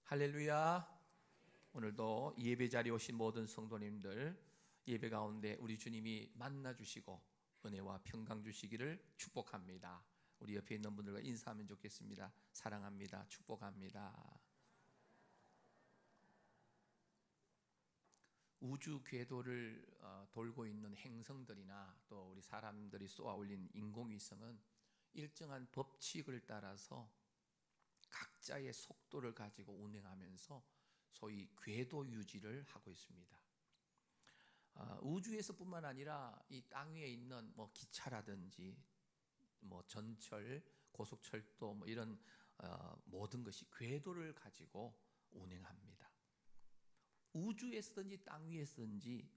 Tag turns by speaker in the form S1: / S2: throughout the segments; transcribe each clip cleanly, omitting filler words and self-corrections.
S1: 할렐루야. 오늘도 예배 자리에 오신 모든 성도님들, 예배 가운데 우리 주님이 만나 주시고 은혜와 평강 주시기를 축복합니다. 우리 옆에 있는 분들과 인사하면 좋겠습니다. 사랑합니다. 축복합니다. 우주 궤도를 돌고 있는 행성들이나 또 우리 사람들이 쏘아 올린 인공위성은 일정한 법칙을 따라서 각자의 속도를 가지고 운행하면서 소위 궤도 유지를 하고 있습니다. 우주에서뿐만 아니라 이 땅 위에 있는 기차라든지 전철, 고속철도 이런 모든 것이 궤도를 가지고 운행합니다. 우주에서든지 땅 위에서든지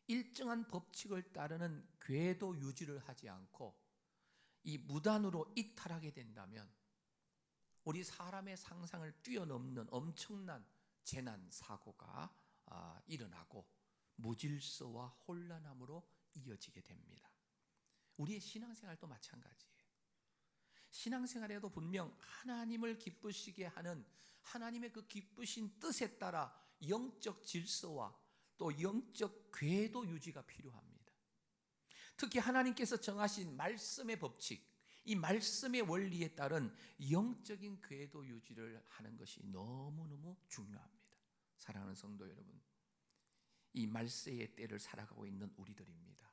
S1: 일정한 법칙을 따르는 궤도 유지를 하지 않고 이 무단으로 이탈하게 된다면 우리 사람의 상상을 뛰어넘는 엄청난 재난, 사고가 일어나고 무질서와 혼란함으로 이어지게 됩니다. 우리의 신앙생활도 마찬가지예요. 신앙생활에도 분명 하나님을 기쁘시게 하는 하나님의 그 기쁘신 뜻에 따라 영적 질서와 또 영적 궤도 유지가 필요합니다. 특히 하나님께서 정하신 말씀의 법칙, 이 말씀의 원리에 따른 영적인 궤도 유지를 하는 것이 너무너무 중요합니다. 사랑하는 성도 여러분, 이 말세의 때를 살아가고 있는 우리들입니다.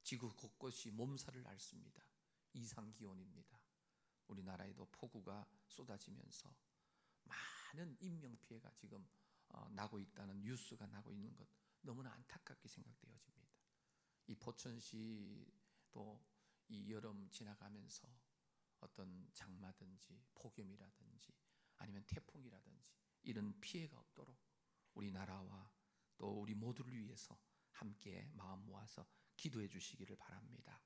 S1: 지구 곳곳이 몸살을 앓습니다. 이상기온입니다. 우리나라에도 폭우가 쏟아지면서 많은 인명피해가 지금 나고 있다는 뉴스가 나고 있는 것, 너무나 안타깝게 생각되어집니다. 이 포천시도 이 여름 지나가면서 어떤 장마든지 폭염이라든지 아니면 태풍이라든지 이런 피해가 없도록 우리나라와 또 우리 모두를 위해서 함께 마음 모아서 기도해 주시기를 바랍니다.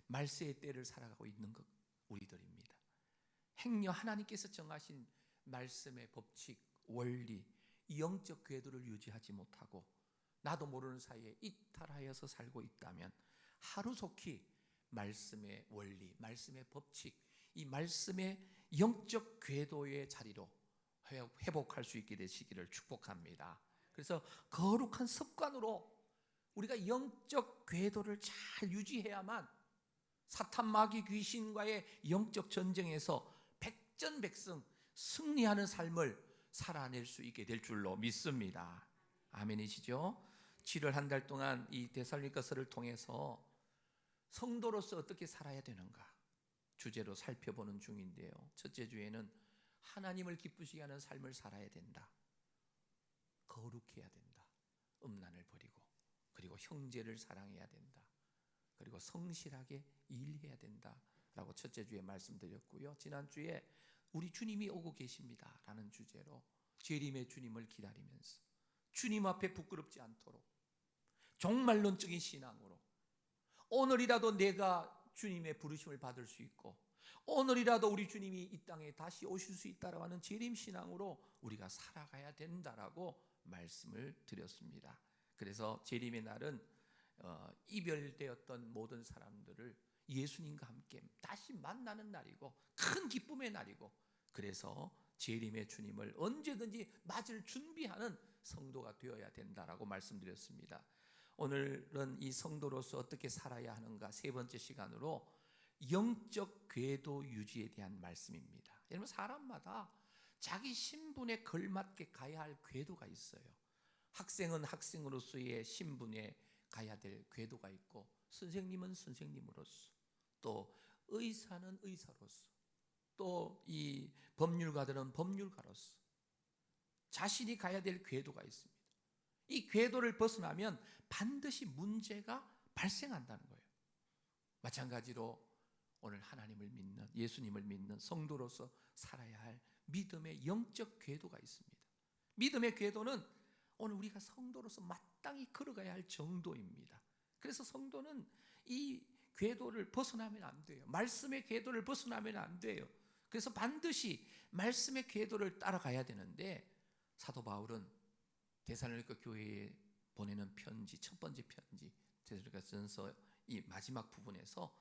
S1: 말세의 때를 살아가고 있는 것 우리들입니다. 행여 하나님께서 정하신 말씀의 법칙, 원리, 영적 궤도를 유지하지 못하고 나도 모르는 사이에 이탈하여서 살고 있다면 하루속히 말씀의 원리, 말씀의 법칙, 이 말씀의 영적 궤도의 자리로 회복할 수 있게 되시기를 축복합니다. 그래서 거룩한 습관으로 우리가 영적 궤도를 잘 유지해야만 사탄 마귀 귀신과의 영적 전쟁에서 백전백승 승리하는 삶을 살아낼 수 있게 될 줄로 믿습니다. 아멘이시죠? 7월 한 달 동안 이 데살로니가서를 통해서 성도로서 어떻게 살아야 되는가 주제로 살펴보는 중인데요. 첫째 주에는 하나님을 기쁘시게 하는 삶을 살아야 된다. 거룩해야 된다. 음란을 버리고, 그리고 형제를 사랑해야 된다. 그리고 성실하게 일해야 된다 라고 첫째 주에 말씀드렸고요. 지난주에 우리 주님이 오고 계십니다 라는 주제로 재림의 주님을 기다리면서 주님 앞에 부끄럽지 않도록 종말론적인 신앙으로 오늘이라도 내가 주님의 부르심을 받을 수 있고 오늘이라도 우리 주님이 이 땅에 다시 오실 수 있다라고 하는 재림신앙으로 우리가 살아가야 된다라고 말씀을 드렸습니다. 그래서 재림의 날은 이별되었던 모든 사람들을 예수님과 함께 다시 만나는 날이고 큰 기쁨의 날이고, 그래서 재림의 주님을 언제든지 맞을 준비하는 성도가 되어야 된다라고 말씀드렸습니다. 오늘은 이 성도로서 어떻게 살아야 하는가 세 번째 시간으로 영적 궤도 유지에 대한 말씀입니다. 여러분, 사람마다 자기 신분에 걸맞게 가야 할 궤도가 있어요. 학생은 학생으로서의 신분에 가야 될 궤도가 있고, 선생님은 선생님으로서, 또 의사는 의사로서, 또 이 법률가들은 법률가로서 자신이 가야 될 궤도가 있습니다. 이 궤도를 벗어나면 반드시 문제가 발생한다는 거예요. 마찬가지로 오늘 하나님을 믿는, 예수님을 믿는 성도로서 살아야 할 믿음의 영적 궤도가 있습니다. 믿음의 궤도는 오늘 우리가 성도로서 마땅히 걸어가야 할 정도입니다. 그래서 성도는 이 궤도를 벗어나면 안 돼요. 말씀의 궤도를 벗어나면 안 돼요. 그래서 반드시 말씀의 궤도를 따라가야 되는데, 사도 바울은 데살로니가 교회에 보내는 편지, 첫 번째 편지 데살로니가전서 이 마지막 부분에서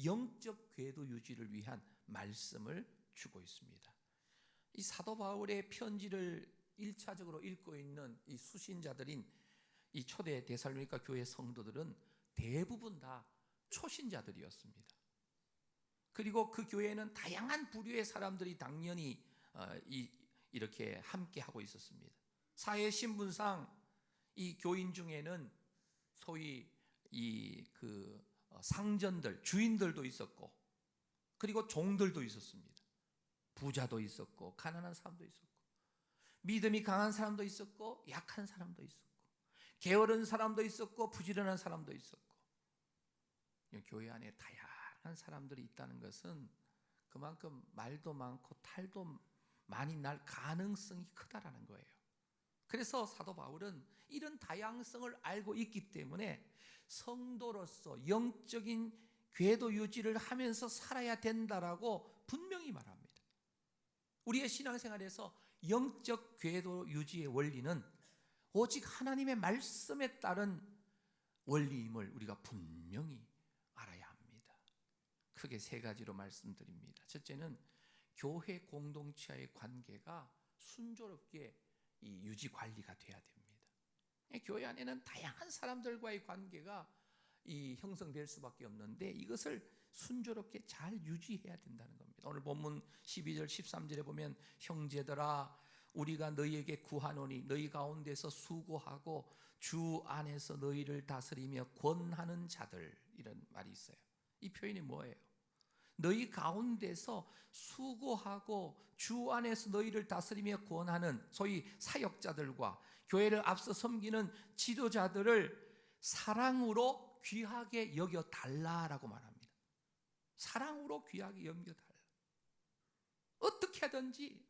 S1: 영적 궤도 유지를 위한 말씀을 주고 있습니다. 이 사도 바울의 편지를 1차적으로 읽고 있는 이 수신자들인 이 초대 데살로니가 교회 성도들은 대부분 다 초신자들이었습니다. 그리고 그 교회에는 다양한 부류의 사람들이 당연히 이렇게 함께 하고 있었습니다. 사회 신분상 이 교인 중에는 소위 상전들, 주인들도 있었고, 그리고 종들도 있었습니다. 부자도 있었고, 가난한 사람도 있었고, 믿음이 강한 사람도 있었고, 약한 사람도 있었고, 게으른 사람도 있었고, 부지런한 사람도 있었고, 교회 안에 다양한 사람들이 있다는 것은 그만큼 말도 많고 탈도 많이 날 가능성이 크다라는 거예요. 그래서 사도 바울은 이런 다양성을 알고 있기 때문에 성도로서 영적인 궤도 유지를 하면서 살아야 된다라고 분명히 말합니다. 우리의 신앙생활에서 영적 궤도 유지의 원리는 오직 하나님의 말씀에 따른 원리임을 우리가 분명히 알아야 합니다. 크게 세 가지로 말씀드립니다. 첫째는 교회 공동체와의 관계가 순조롭게 유지 관리가 돼야 됩니다. 교회 안에는 다양한 사람들과의 관계가 형성될 수밖에 없는데 이것을 순조롭게 잘 유지해야 된다는 겁니다. 오늘 본문 12절 13절에 보면 형제들아 우리가 너희에게 구하노니 너희 가운데서 수고하고 주 안에서 너희를 다스리며 권하는 자들, 이런 말이 있어요. 이 표현이 뭐예요? 너희 가운데서 수고하고 주 안에서 너희를 다스리며 권하는 소위 사역자들과 교회를 앞서 섬기는 지도자들을 사랑으로 귀하게 여겨달라라고 말합니다. 사랑으로 귀하게 여겨달라. 어떻게 하든지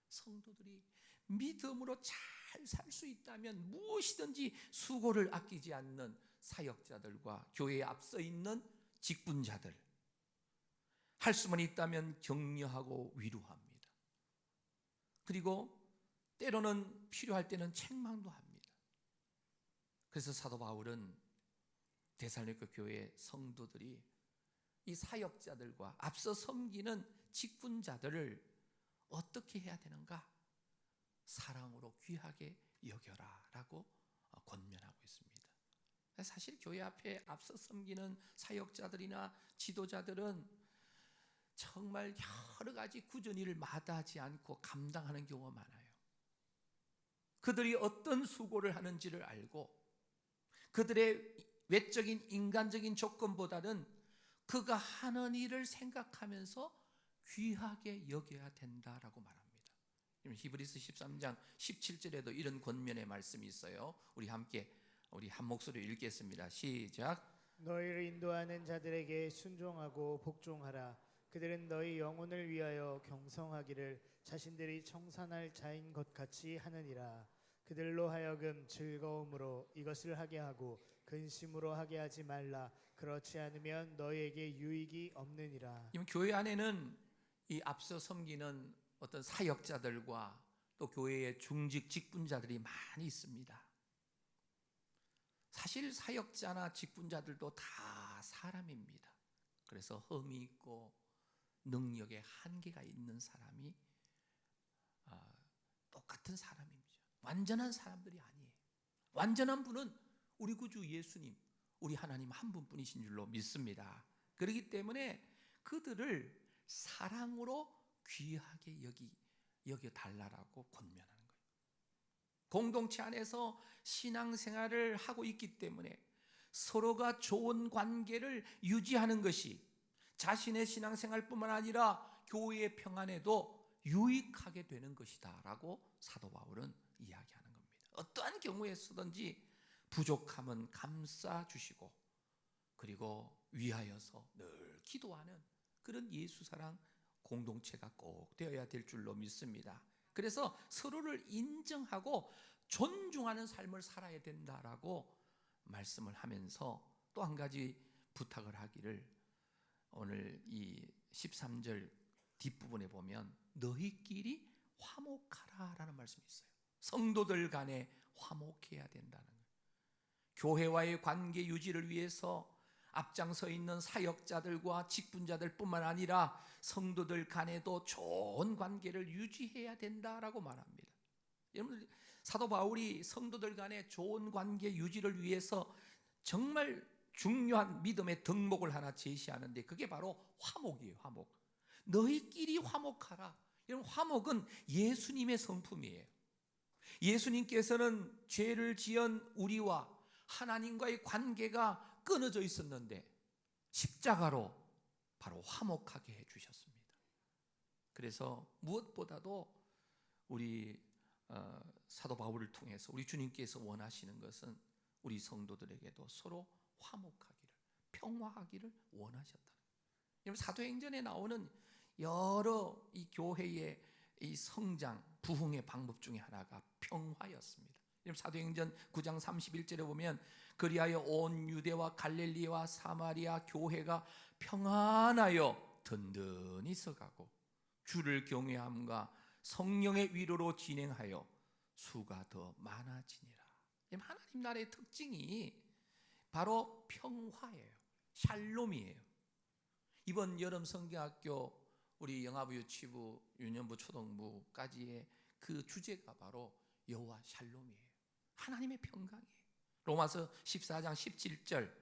S1: 성도들이 믿음으로 잘 살 수 있다면 무엇이든지 수고를 아끼지 않는 사역자들과 교회에 앞서 있는 직분자들, 할 수만 있다면 격려하고 위로합니다. 그리고 때로는 필요할 때는 책망도 합니다. 그래서 사도 바울은 데살로니가 교회 성도들이 이 사역자들과 앞서 섬기는 직분자들을 어떻게 해야 되는가? 사랑으로 귀하게 여겨라 라고 권면하고 있습니다. 사실 교회 앞에 앞서 섬기는 사역자들이나 지도자들은 정말 여러 가지 굳은 일을 마다하지 않고 감당하는 경우가 많아요. 그들이 어떤 수고를 하는지를 알고 그들의 외적인 인간적인 조건보다는 그가 하는 일을 생각하면서 귀하게 여겨야 된다라고 말합니다. 히브리서 13장 17절에도 이런 권면의 말씀이 있어요. 우리 한 목소리로 읽겠습니다. 시작.
S2: 너희를 인도하는 자들에게 순종하고 복종하라. 그들은 너희 영혼을 위하여 경성하기를 자신들이 청산할 자인 것 같이 하느니라. 그들로 하여금 즐거움으로 이것을 하게 하고 근심으로 하게 하지 말라. 그렇지 않으면 너희에게 유익이 없느니라.
S1: 교회 안에는 이 앞서 섬기는 어떤 사역자들과 또 교회의 중직 직분자들이 많이 있습니다. 사실 사역자나 직분자들도 다 사람입니다. 그래서 흠이 있고 능력에 한계가 있는 사람이 똑같은 사람입니다. 완전한 사람들이 아니에요. 완전한 분은 우리 구주 예수님, 우리 하나님 한 분뿐이신 줄로 믿습니다. 그렇기 때문에 그들을 사랑으로 귀하게 여겨달라고 권면하는 거예요. 공동체 안에서 신앙생활을 하고 있기 때문에 서로가 좋은 관계를 유지하는 것이 자신의 신앙생활뿐만 아니라 교회의 평안에도 유익하게 되는 것이다 라고 사도 바울은 이야기하는 겁니다. 어떠한 경우에서든지 부족함은 감싸주시고 그리고 위하여서 늘 기도하는 그런 예수사랑 공동체가 꼭 되어야 될 줄로 믿습니다. 그래서 서로를 인정하고 존중하는 삶을 살아야 된다라고 말씀을 하면서 또 한 가지 부탁을 하기를 오늘 이 13절 뒷부분에 보면 너희끼리 화목하라라는 말씀이 있어요. 성도들 간에 화목해야 된다는 거예요. 교회와의 관계 유지를 위해서 앞장서 있는 사역자들과 직분자들뿐만 아니라 성도들 간에도 좋은 관계를 유지해야 된다라고 말합니다. 여러분, 사도 바울이 성도들 간의 좋은 관계 유지를 위해서 정말 중요한 믿음의 덕목을 하나 제시하는데, 그게 바로 화목이에요. 화목. 너희끼리 화목하라. 여러분, 화목은 예수님의 성품이에요. 예수님께서는 죄를 지은 우리와 하나님과의 관계가 끊어져 있었는데 십자가로 바로 화목하게 해주셨습니다. 그래서 무엇보다도 우리 사도 바울을 통해서 우리 주님께서 원하시는 것은 우리 성도들에게도 서로 화목하기를, 평화하기를 원하셨다는 거예요. 사도행전에 나오는 여러 이 교회의 이 성장, 부흥의 방법 중에 하나가 평화였습니다. 사도행전 9장 31절에 보면 그리하여 온 유대와 갈릴리와 사마리아 교회가 평안하여 든든히 서가고 주를 경외함과 성령의 위로로 진행하여 수가 더 많아지니라. 하나님 나라의 특징이 바로 평화예요. 샬롬이에요. 이번 여름 성경학교 우리 영아부, 유치부, 유년부, 초등부까지의 그 주제가 바로 여호와 샬롬이에요. 하나님의 평강이에요. 로마서 14장 17절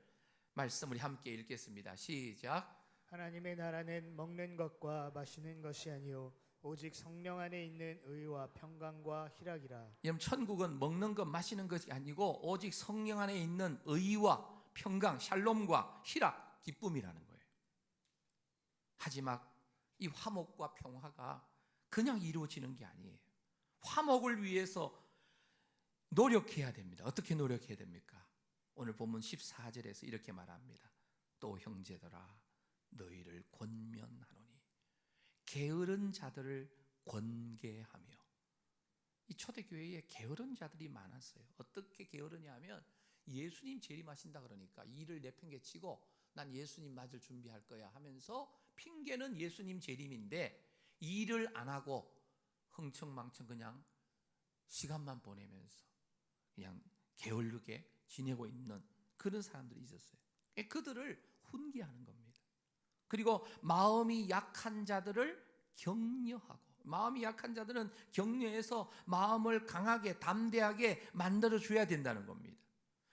S1: 말씀 우리 함께 읽겠습니다. 시작.
S2: 하나님의 나라는 먹는 것과 마시는 것이 아니요 오직 성령 안에 있는 의와 평강과 희락이라.
S1: 여러분, 천국은 먹는 것 마시는 것이 아니고 오직 성령 안에 있는 의와 평강, 샬롬과 희락, 기쁨이라는 거예요. 하지만 이 화목과 평화가 그냥 이루어지는 게 아니에요. 화목을 위해서 노력해야 됩니다. 어떻게 노력해야 됩니까? 오늘 본문 14절에서 이렇게 말합니다. 또 형제들아 너희를 권면하노니 게으른 자들을 권계하며. 이 초대교회에 게으른 자들이 많았어요. 어떻게 게으르냐 하면 예수님 재림하신다 그러니까 일을 내팽개치고 난 예수님 맞을 준비할 거야 하면서 핑계는 예수님 재림인데 일을 안 하고 흥청망청 그냥 시간만 보내면서 그냥 게을르게 지내고 있는 그런 사람들이 있었어요. 그들을 훈계하는 겁니다. 그리고 마음이 약한 자들을 격려하고, 마음이 약한 자들은 격려해서 마음을 강하게 담대하게 만들어줘야 된다는 겁니다.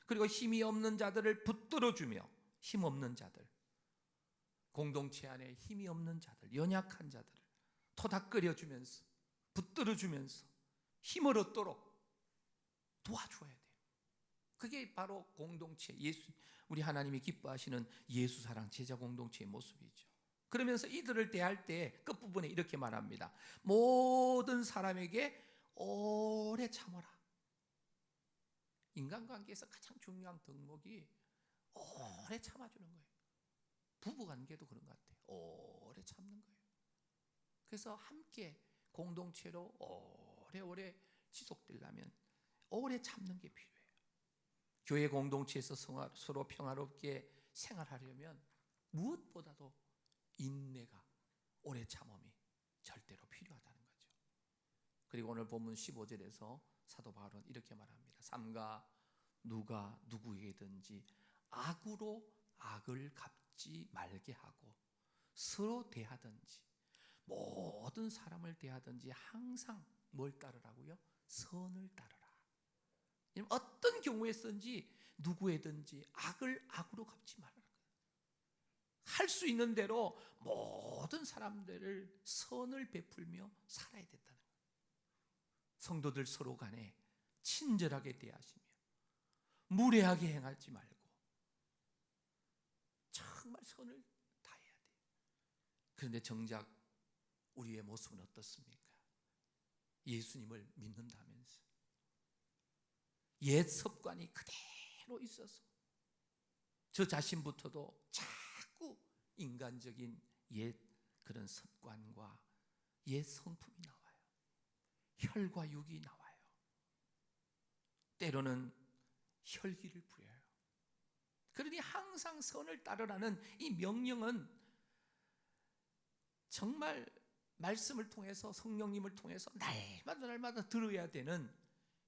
S1: 그리고 힘이 없는 자들을 붙들어주며, 힘없는 자들, 공동체 안에 힘이 없는 자들, 연약한 자들을 토닥거려주면서 붙들어주면서 힘을 얻도록 도와줘야 돼요. 그게 바로 공동체, 우리 하나님이 기뻐하시는 예수사랑 제자 공동체의 모습이죠. 그러면서 이들을 대할 때 끝부분에 이렇게 말합니다. 모든 사람에게 오래 참아라. 인간관계에서 가장 중요한 덕목이 오래 참아주는 거예요. 부부관계도 그런 것 같아요. 오래 참는 거예요. 그래서 함께 공동체로 오래오래 지속되려면 오래 참는 게 필요해요. 교회 공동체에서 서로 평화롭게 생활하려면 무엇보다도 인내가, 오래 참음이 절대로 필요하다는 거죠. 그리고 오늘 본문 15절에서 사도 바울은 이렇게 말합니다. 삼가 누가 누구에게든지 악으로 악을 갚지 말게 하고 서로 대하든지 모든 사람을 대하든지 항상 뭘 따르라고요? 선을 따르라. 어떤 경우에든지 누구에든지 악을 악으로 갚지 말아라. 할 수 있는 대로 모든 사람들을 선을 베풀며 살아야 된다는 거예요. 성도들 서로 간에 친절하게 대하시며 무례하게 행하지 말고 정말 선을 다해야 돼요. 그런데 정작 우리의 모습은 어떻습니까? 예수님을 믿는다면서 옛 습관이 그대로 있어서 저 자신부터도 자꾸 인간적인 옛 그런 습관과 옛 성품이 나와요. 혈과 육이 나와요. 때로는 혈기를 부려요. 그러니 항상 선을 따르라는 이 명령은 정말 말씀을 통해서, 성령님을 통해서 날마다 들어야 되는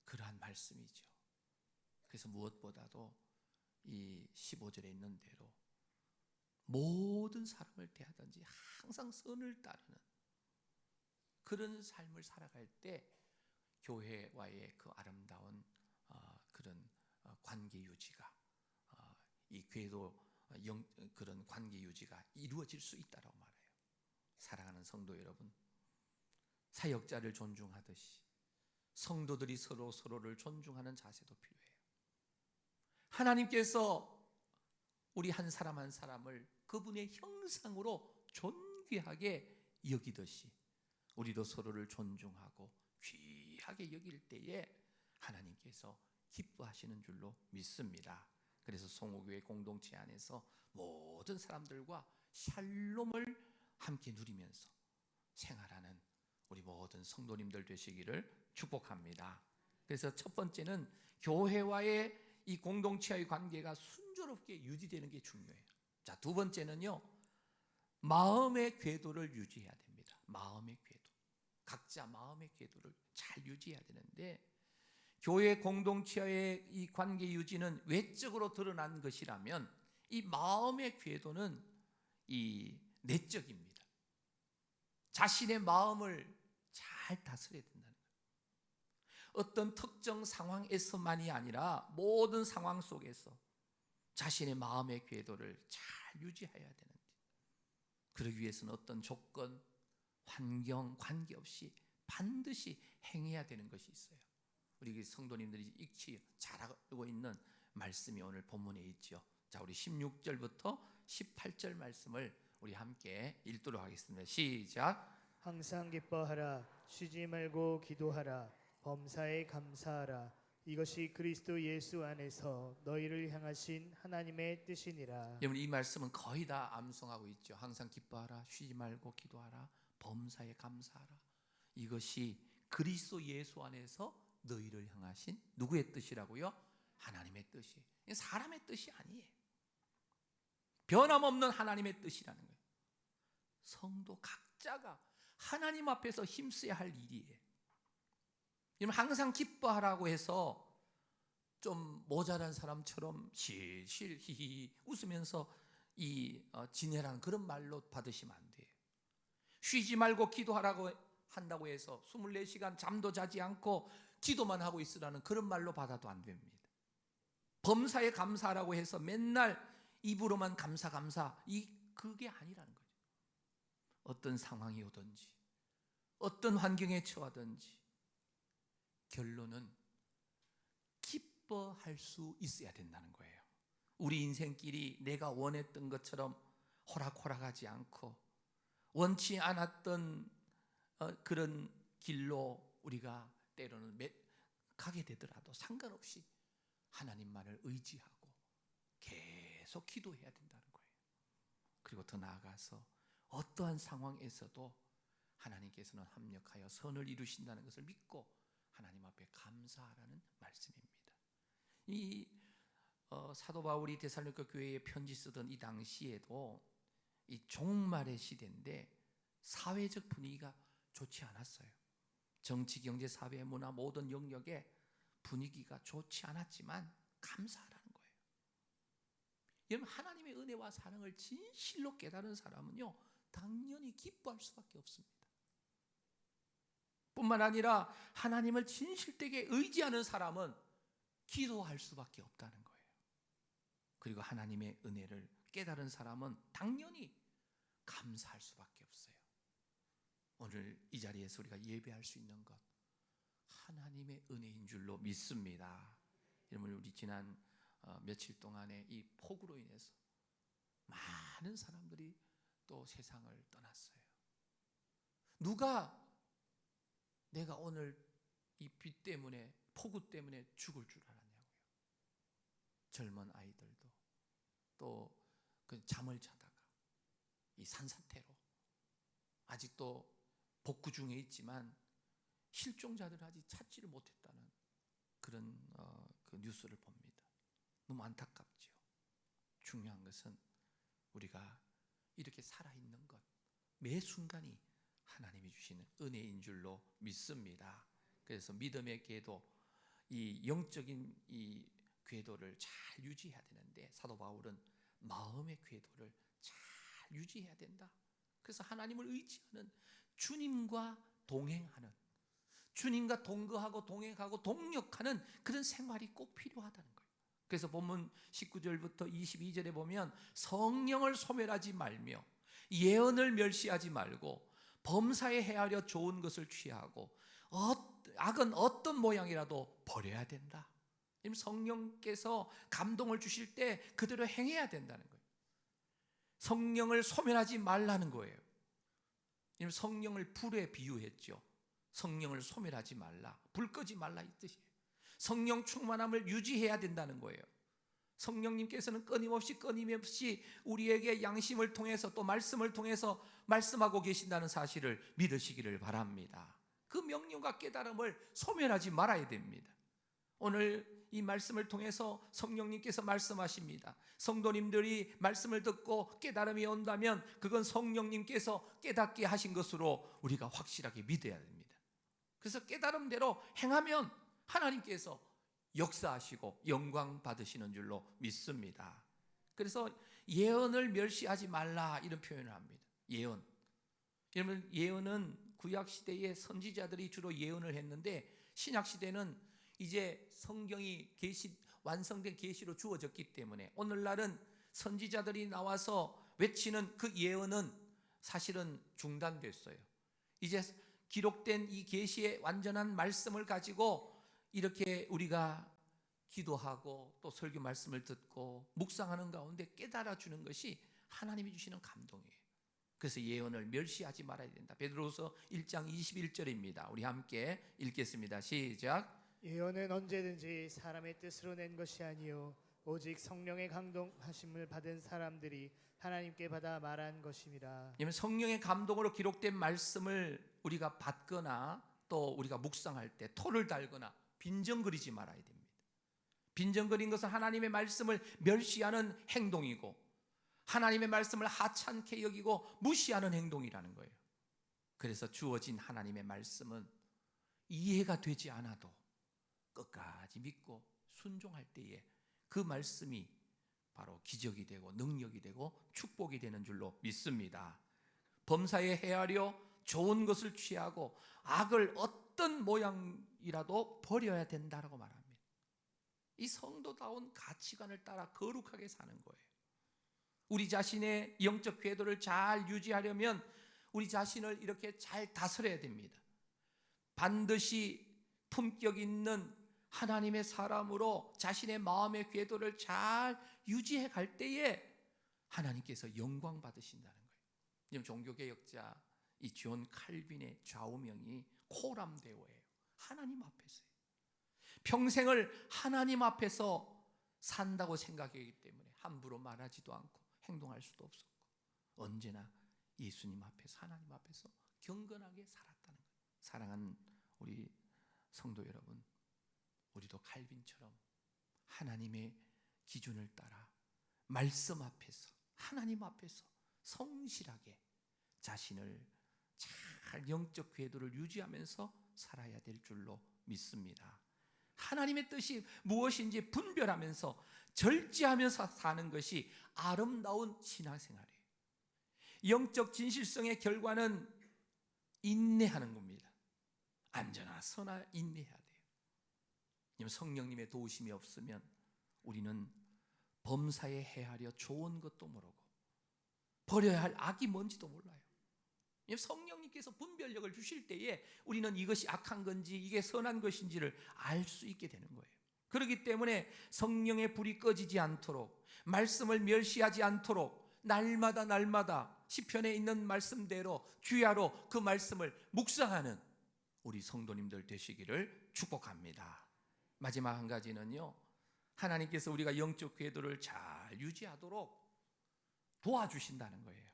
S1: 그러한 말씀이죠. 그래서 무엇보다도 이 15절에 있는 대로 모든 사람을 대하든지 항상 선을 따르는 그런 삶을 살아갈 때 교회와의 그 아름다운 그런 관계 유지가 이 궤도 그런 관계 유지가 이루어질 수 있다고 말해요. 사랑하는 성도 여러분, 사역자를 존중하듯이 성도들이 서로를 존중하는 자세도 필요해요. 하나님께서 우리 한 사람 한 사람을 그분의 형상으로 존귀하게 여기듯이 우리도 서로를 존중하고 귀하게 여길 때에 하나님께서 기뻐하시는 줄로 믿습니다. 그래서 송호교회 공동체 안에서 모든 사람들과 샬롬을 함께 누리면서 생활하는 우리 모든 성도님들 되시기를 축복합니다. 그래서 첫 번째는 교회와의 이 공동체의 관계가 순조롭게 유지되는 게 중요해요. 자, 두 번째는요, 마음의 궤도를 유지해야 됩니다. 마음의 궤도, 각자 마음의 궤도를 잘 유지해야 되는데, 교회 공동체의 이 관계 유지는 외적으로 드러난 것이라면 이 마음의 궤도는 이 내적입니다. 자신의 마음을 잘 다스려야 된다는 거예요. 어떤 특정 상황에서만이 아니라 모든 상황 속에서 자신의 마음의 궤도를 잘 유지해야 되는데, 그러기 위해서는 어떤 조건, 환경, 관계없이 반드시 행해야 되는 것이 있어요. 우리 성도님들이 익히 잘 알고 있는 말씀이 오늘 본문에 있죠. 자, 우리 16절부터 18절 말씀을 우리 함께 읽도록 하겠습니다. 시작.
S2: 항상 기뻐하라. 쉬지 말고 기도하라. 범사에 감사하라. 이것이 그리스도 예수 안에서 너희를 향하신 하나님의 뜻이니라.
S1: 여러분, 이 말씀은 거의 다 암송하고 있죠. 항상 기뻐하라, 쉬지 말고 기도하라, 범사에 감사하라. 이것이 그리스도 예수 안에서 너희를 향하신 누구의 뜻이라고요? 하나님의 뜻이. 사람의 뜻이 아니에요. 변함없는 하나님의 뜻이라는 거예요. 성도 각자가 하나님 앞에서 힘써야 할 일이에요. 여러분, 항상 기뻐하라고 해서 좀 모자란 사람처럼 실실 히히 웃으면서 지내라는 그런 말로 받으시면 안 돼요. 쉬지 말고 기도하라고 한다고 해서 24시간 잠도 자지 않고 기도만 하고 있으라는 그런 말로 받아도 안 됩니다. 범사에 감사하라고 해서 맨날 입으로만 감사 그게 아니라는 거죠. 어떤 상황이 오든지 어떤 환경에 처하든지 결론은 기뻐할 수 있어야 된다는 거예요. 우리 인생길이 내가 원했던 것처럼 호락호락하지 않고 원치 않았던 그런 길로 우리가 때로는 가게 되더라도 상관없이 하나님만을 의지하고 계속 기도해야 된다는 거예요. 그리고 더 나아가서 어떠한 상황에서도 하나님께서는 합력하여 선을 이루신다는 것을 믿고 하나님 앞에 감사하라는 말씀입니다. 이 사도 바울이 데살로니가 교회에 편지 쓰던 이 당시에도 이 종말의 시대인데 사회적 분위기가 좋지 않았어요. 정치, 경제, 사회, 문화 모든 영역에 분위기가 좋지 않았지만 감사하라는 거예요. 여러분, 하나님의 은혜와 사랑을 진실로 깨달은 사람은요, 당연히 기뻐할 수밖에 없습니다. 뿐만 아니라 하나님을 진실되게 의지하는 사람은 기도할 수밖에 없다는 거예요. 그리고 하나님의 은혜를 깨달은 사람은 당연히 감사할 수밖에 없어요. 오늘 이 자리에서 우리가 예배할 수 있는 것 하나님의 은혜인 줄로 믿습니다. 여러분, 우리 지난 며칠 동안에 이 폭우로 인해서 많은 사람들이 또 세상을 떠났어요. 누가 내가 오늘 이 비 때문에 폭우 때문에 죽을 줄 알았냐고요. 젊은 아이들도 또 그 잠을 자다가 이 산사태로 아직도 복구 중에 있지만 실종자들을 아직 찾지를 못했다는 그런 그 뉴스를 봅니다. 너무 안타깝죠. 중요한 것은 우리가 이렇게 살아있는 것 매 순간이 하나님이 주시는 은혜인 줄로 믿습니다. 그래서 믿음의 궤도, 이 영적인 이 궤도를 잘 유지해야 되는데 사도 바울은 마음의 궤도를 잘 유지해야 된다. 그래서 하나님을 의지하는, 주님과 동행하는, 주님과 동거하고 동행하고 동력하는 그런 생활이 꼭 필요하다는 거예요. 그래서 본문 19절부터 22절에 보면 성령을 소멸하지 말며 예언을 멸시하지 말고 범사에 헤아려 좋은 것을 취하고 악은 어떤 모양이라도 버려야 된다. 성령께서 감동을 주실 때 그대로 행해야 된다는 거예요. 성령을 소멸하지 말라는 거예요. 성령을 불에 비유했죠. 성령을 소멸하지 말라, 불 끄지 말라, 이 뜻이에요. 성령 충만함을 유지해야 된다는 거예요. 성령님께서는 끊임없이 우리에게 양심을 통해서 또 말씀을 통해서 말씀하고 계신다는 사실을 믿으시기를 바랍니다. 그 명령과 깨달음을 소멸하지 말아야 됩니다. 오늘 이 말씀을 통해서 성령님께서 말씀하십니다. 성도님들이 말씀을 듣고 깨달음이 온다면 그건 성령님께서 깨닫게 하신 것으로 우리가 확실하게 믿어야 됩니다. 그래서 깨달음대로 행하면 하나님께서 역사하시고 영광 받으시는 줄로 믿습니다. 그래서 예언을 멸시하지 말라, 이런 표현을 합니다. 예언. 여러분, 예언은 구약 시대의 선지자들이 주로 예언을 했는데 신약 시대는 이제 성경이 완성된 계시로 주어졌기 때문에 오늘날은 선지자들이 나와서 외치는 그 예언은 사실은 중단됐어요. 이제 기록된 이 계시의 완전한 말씀을 가지고 이렇게 우리가 기도하고 또 설교 말씀을 듣고 묵상하는 가운데 깨달아 주는 것이 하나님이 주시는 감동이에요. 그래서 예언을 멸시하지 말아야 된다. 베드로서 1장 21절입니다. 우리 함께 읽겠습니다. 시작.
S2: 예언은 언제든지 사람의 뜻으로 낸 것이 아니요 오직 성령의 감동하심을 받은 사람들이 하나님께 받아 말한 것임이라.
S1: 성령의 감동으로 기록된 말씀을 우리가 받거나 또 우리가 묵상할 때 토를 달거나 빈정거리지 말아야 됩니다. 빈정거린 것은 하나님의 말씀을 멸시하는 행동이고 하나님의 말씀을 하찮게 여기고 무시하는 행동이라는 거예요. 그래서 주어진 하나님의 말씀은 이해가 되지 않아도 끝까지 믿고 순종할 때에 그 말씀이 바로 기적이 되고 능력이 되고 축복이 되는 줄로 믿습니다. 범사에 헤아려 좋은 것을 취하고 악을 어떤 모양이라도 버려야 된다라고 말합니다. 이 성도다운 가치관을 따라 거룩하게 사는 거예요. 우리 자신의 영적 궤도를 잘 유지하려면 우리 자신을 이렇게 잘 다스려야 됩니다. 반드시 품격 있는 하나님의 사람으로 자신의 마음의 궤도를 잘 유지해 갈 때에 하나님께서 영광 받으신다는 거예요. 종교개혁자 이 존 칼빈의 좌우명이 코람데오예요. 하나님 앞에서요. 평생을 하나님 앞에서 산다고 생각하기 때문에 함부로 말하지도 않고 행동할 수도 없었고 언제나 예수님 앞에서 하나님 앞에서 경건하게 살았다는 거예요. 사랑하는 우리 성도 여러분, 우리도 칼빈처럼 하나님의 기준을 따라 말씀 앞에서 하나님 앞에서 성실하게 자신을 잘 영적 궤도를 유지하면서 살아야 될 줄로 믿습니다. 하나님의 뜻이 무엇인지 분별하면서 절제하면서 사는 것이 아름다운 신앙생활이에요. 영적 진실성의 결과는 인내하는 겁니다. 안전하 선하 인내해야 돼요. 성령님의 도우심이 없으면 우리는 범사에 헤아려 좋은 것도 모르고 버려야 할 악이 뭔지도 몰라요. 성령님께서 분별력을 주실 때에 우리는 이것이 악한 건지 이게 선한 것인지를 알 수 있게 되는 거예요. 그렇기 때문에 성령의 불이 꺼지지 않도록 말씀을 멸시하지 않도록 날마다 시편에 있는 말씀대로 주야로 그 말씀을 묵상하는 우리 성도님들 되시기를 축복합니다. 마지막 한 가지는요, 하나님께서 우리가 영적 궤도를 잘 유지하도록 도와주신다는 거예요.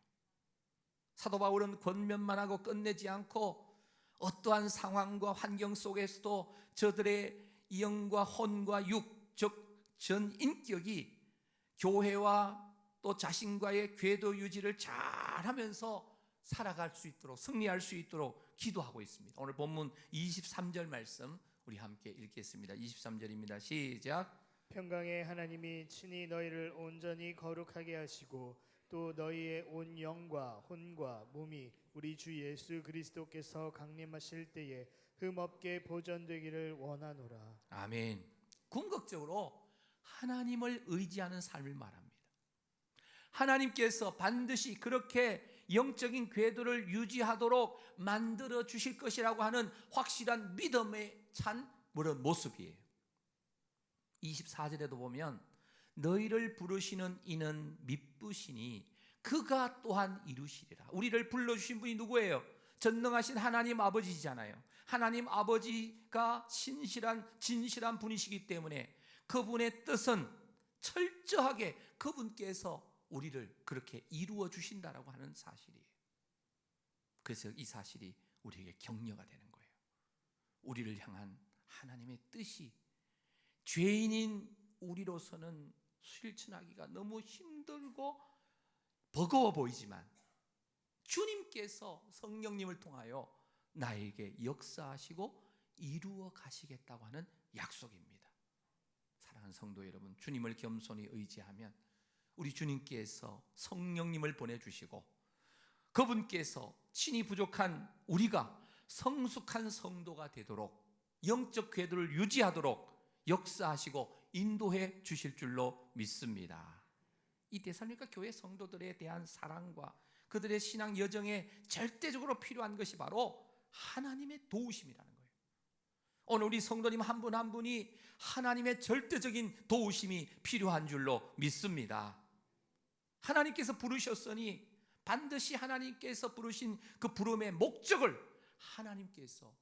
S1: 사도 바울은 권면만 하고 끝내지 않고 어떠한 상황과 환경 속에서도 저들의 영과 혼과 육, 즉 전인격이 교회와 또 자신과의 궤도 유지를 잘하면서 살아갈 수 있도록 승리할 수 있도록 기도하고 있습니다. 오늘 본문 23절 말씀 우리 함께 읽겠습니다. 23절입니다. 시작.
S2: 평강의 하나님이 친히 너희를 온전히 거룩하게 하시고 또 너희의 온 영과 혼과 몸이 우리 주 예수 그리스도께서 강림하실 때에 흠없게 보존되기를 원하노라.
S1: 아멘. 궁극적으로 하나님을 의지하는 삶을 말합니다. 하나님께서 반드시 그렇게 영적인 궤도를 유지하도록 만들어 주실 것이라고 하는 확실한 믿음에 찬 그런 모습이에요. 24절에도 보면 너희를 부르시는 이는 미쁘시니 그가 또한 이루시리라. 우리를 불러주신 분이 누구예요? 전능하신 하나님 아버지잖아요. 하나님 아버지가 진실한 분이시기 때문에 그분의 뜻은 철저하게 그분께서 우리를 그렇게 이루어 주신다라고 하는 사실이에요. 그래서 이 사실이 우리에게 격려가 되는 거예요. 우리를 향한 하나님의 뜻이 죄인인 우리로서는 실천하기가 너무 힘들고 버거워 보이지만 주님께서 성령님을 통하여 나에게 역사하시고 이루어 가시겠다고 하는 약속입니다. 사랑하는 성도 여러분, 주님을 겸손히 의지하면 우리 주님께서 성령님을 보내주시고 그분께서 친히 부족한 우리가 성숙한 성도가 되도록 영적 궤도를 유지하도록 역사하시고 인도해 주실 줄로 믿습니다. 이 데살로니가 교회 성도들에 대한 사랑과 그들의 신앙 여정에 절대적으로 필요한 것이 바로 하나님의 도우심이라는 거예요. 오늘 우리 성도님 한 분 한 분이 하나님의 절대적인 도우심이 필요한 줄로 믿습니다. 하나님께서 부르셨으니 반드시 하나님께서 부르신 그 부름의 목적을 하나님께서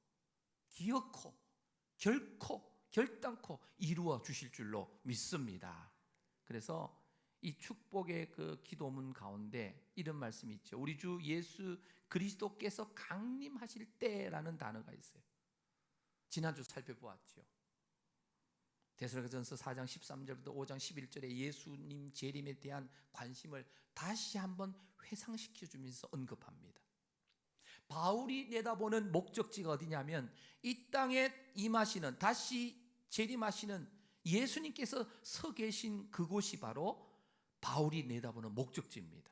S1: 기어코 결단코 이루어 주실 줄로 믿습니다. 그래서 이 축복의 그 기도문 가운데 이런 말씀이 있죠. 우리 주 예수 그리스도께서 강림하실 때라는 단어가 있어요. 지난주 살펴보았죠. 데살로니가전서 4장 13절부터 5장 11절에 예수님 재림에 대한 관심을 다시 한번 회상시켜 주면서 언급합니다. 바울이 내다보는 목적지가 어디냐면 이 땅에 임하시는, 다시 재림하시는 예수님께서 서 계신 그곳이 바로 바울이 내다보는 목적지입니다.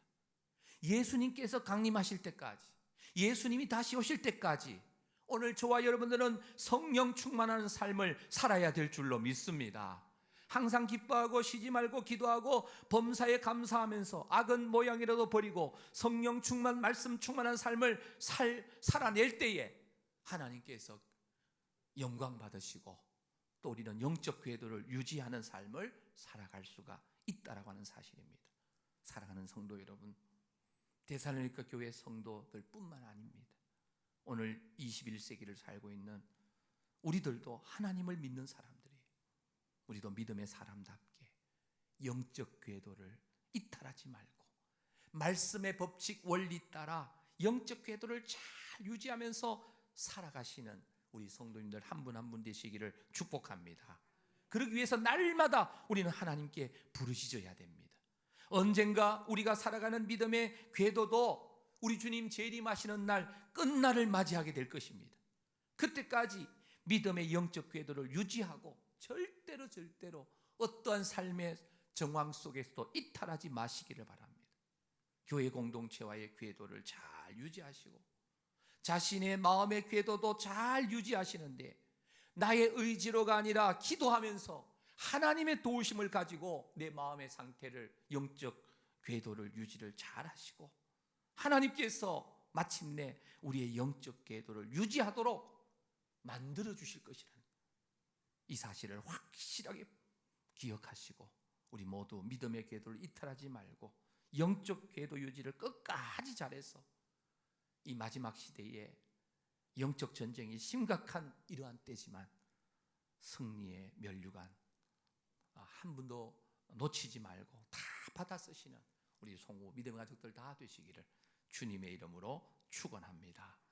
S1: 예수님께서 강림하실 때까지, 예수님이 다시 오실 때까지 오늘 저와 여러분들은 성령 충만하는 삶을 살아야 될 줄로 믿습니다. 항상 기뻐하고 쉬지 말고 기도하고 범사에 감사하면서 악은 모양이라도 버리고 성령 충만, 말씀 충만한 삶을 살아낼 때에 하나님께서 영광 받으시고 또 우리는 영적 궤도를 유지하는 삶을 살아갈 수가 있다라고 하는 사실입니다. 사랑하는 성도 여러분, 데살로니가 교회 성도들뿐만 아닙니다. 오늘 21세기를 살고 있는 우리들도 하나님을 믿는 사람들이에요. 우리도 믿음의 사람답게 영적 궤도를 이탈하지 말고 말씀의 법칙 원리 따라 영적 궤도를 잘 유지하면서 살아가시는 우리 성도님들 한 분 한 분 되시기를 축복합니다. 그러기 위해서 날마다 우리는 하나님께 부르짖어야 됩니다. 언젠가 우리가 살아가는 믿음의 궤도도 우리 주님 재림하시는 날 끝날을 맞이하게 될 것입니다. 그때까지 믿음의 영적 궤도를 유지하고 절대로 어떠한 삶의 정황 속에서도 이탈하지 마시기를 바랍니다. 교회 공동체와의 궤도를 잘 유지하시고 자신의 마음의 궤도도 잘 유지하시는데 나의 의지로가 아니라 기도하면서 하나님의 도우심을 가지고 내 마음의 상태를, 영적 궤도를 유지를 잘 하시고 하나님께서 마침내 우리의 영적 궤도를 유지하도록 만들어 주실 것이라는 이 사실을 확실하게 기억하시고 우리 모두 믿음의 궤도를 이탈하지 말고 영적 궤도 유지를 끝까지 잘해서 이 마지막 시대에 영적 전쟁이 심각한 이러한 때지만 승리의 면류관 한 분도 놓치지 말고 다 받아 쓰시는 우리 송우 믿음의 가족들 다 되시기를 주님의 이름으로 축원합니다.